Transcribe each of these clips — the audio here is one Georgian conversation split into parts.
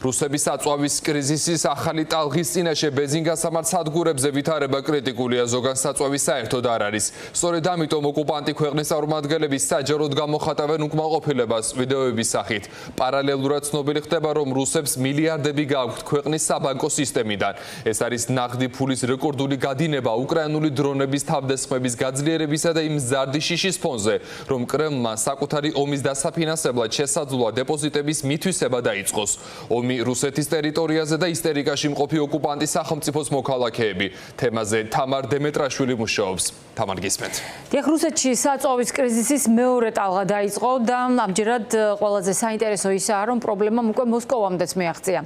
რუსების საწვავის კრიზისის ახალი ტალღის წინაშე ბენზინგასამართ სადგურებზე ვითარება კრიტიკულია, ზოგან საწვავის საერთოდ არ არის. სწორედ ამიტომ ოკუპანტი ქვეყნის წარმომადგენლები საჯაროდ გამოხატავენ უკმაყოფილებას ვიდეოების სახით. პარალელურად ცნობილი ხდება, რომ რუსებს მილიარდები გააქვთ ქვეყნის საბანკო სისტემიდან. ეს არის ნაღდი ფულის რეკორდული გადინება უკრაინული დრონების თავდასხმების გაძლიერებისა და იმ მზარდი შიშის ფონზე, რომ კრემლმა საკუთარი ომის დასაფინანსებლად შესაძლოა დეპოზიტების მითვისება დაიწყოს. ომი რუსეთის ტერიტორიაზე და ისტერიკაში მყოფი ოკუპანტის სახელმწიფოს მოქალაქეები. თემაზე თამარ დემეტრაშვილი მუშაობს. თამარ გისმენთ. დიახ, რუსეთში საწვავის კრიზისის მეორე ტალღა დაიწყო და ამჯერად ყველაზე საინტერესო ისაა, რომ პრობლემამ უკვე მოსკოვამდეც მიაღწია.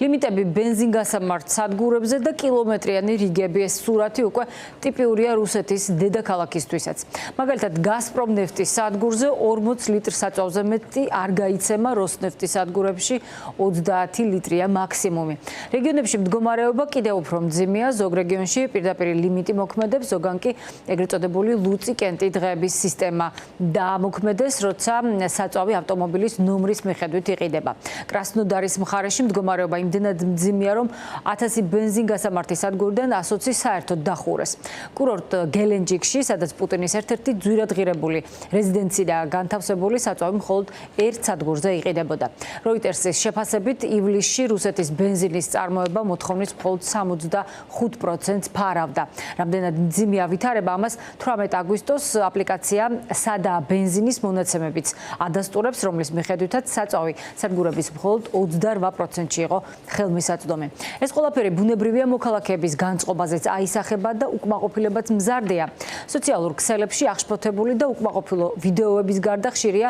ლიმიტები ბენზინგასამართ სადგურებზე და კილომეტრიანი რიგები, ეს სურათი უკვე ტიპიურია რუსეთის დედაქალაქისთვისაც. მაგალითად, გაზპრომ ნეფტის სადგურზე 40 ლიტრ საწვავზე მეტი არ გაიცემა, როსნეფტის სადგურებში 30 ლიტრია მაქსიმუმი. რეგიონებში მდგომარეობა კიდევ უფრო მძიმეა, ზოგ რეგიონში პირდაპირ ლიმიტი მოქმედებს, ზოგან კი ეგრეთ წოდებული ლუწი კენტი დღეების სისტემა დაამოქმედეს, როცა საწვავი ავტომობილის ნომრის მიხედვით იყიდება. კრასნოდარის მხარეში მდგომარეობა იმდენად მძიმეა, რომ 1000 ბენზინგასამართი სადგურიდან 120 საერთოდ დახურეს. კურორტ გელენჯიკში, სადაც პუტინის ერთ-ერთი ძვირადღირებული რეზიდენციაა განთავსებული, საწვავი მხოლოდ ერთ სადგურზე იყიდებოდა. როიტერსის შეფასებით, ივლისში რუსეთის ბენზინის წარმოება მოთხოვნის მხოლოდ 65%-ს ფარავდა. რამდენად მძიმეა ვითარება, ამას 18 აგვისტოს აპლიკაცია სადაა ბენზინის მონაცემებიც ადასტურებს, რომლის მიხედვითაც საწვავი სადგურების მხოლოდ 28%-ში იყო ხელმისაწვდომი. ეს ყველაფერი ბუნებრივია, მოქალაქეების განწყობაზეც აისახება და უკმაყოფილებაც მზარდია. სოციალურ ქსელებში აღშფოთებული და უკმაყოფილო ვიდეოების გარდა ხშირია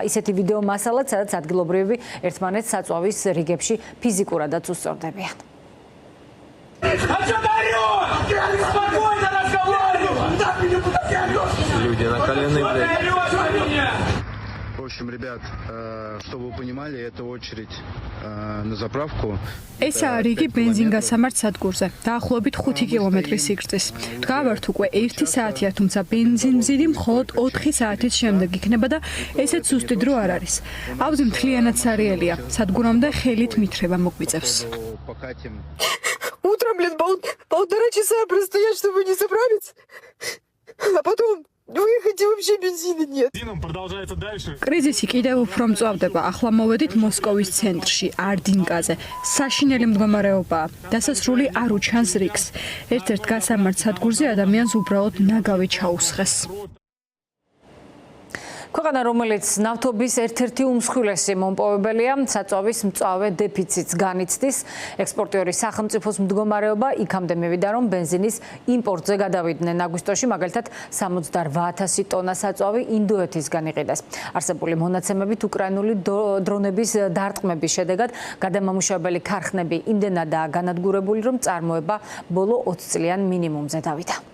ისეთი ვიდეო მასალაც, სადაც ადგილობრივები ერთმანეთს საწვავის რიგებში ფიზიკურადაც უსწორდებიან. Люди накаленные, В общем, ребят, чтобы вы понимали, это очередь на заправку. ესაა რიგი ბენზინგასამართ სადგურზე, დაახლოებით 5 კილომეტრის სიგრძის. დგავართ უკვე 1 საათია, თუმცა ბენზინმზირი მხოლოდ 4 საათის შემდეგ იქნება და ესეც ზუსტი დრო არ არის. აუზი მთლიანად სარიელია, садгурамда ხელით მითრება მოგვიწევს. Утром, полтора часа простоять, чтобы не заправиться, а потом выехать и вообще бензина нет. კრიზისი კიდევ უფრო მწვავდება. ახლა მოვედით მოსკოვის ცენტრში, არდინკაზე. საშინელი მდგომარეობაა. დასასრული არ უჩანს რიგს. ერთ-ერთ გასამართ სადგურზე ადამიანს უბრალოდ ნაგავი ჩაუსხეს. ქვეყანა, რომელიც ნავთობის ერთ-ერთი უმსხვილესი მომპოვებელია, საწვავის მწვავე დეფიციტს განიცდის. ექსპორტიორის სახელმწიფოს მდგომარეობა იქამდე მივიდა, რომ ბენზინის იმპორტზე გადავიდნენ აგვისტოში, მაგალითად 68,000 ტონა საწვავი ინდოეთისგან იყიდეს. არსებული მონაცემებით უკრაინული დრონების დარტყმების შედეგად გადამამუშავებელი ქარხნები იმდენადაა განადგურებული, რომ წარმოება ბოლო 20 წლიან მინიმუმზე დავიდა.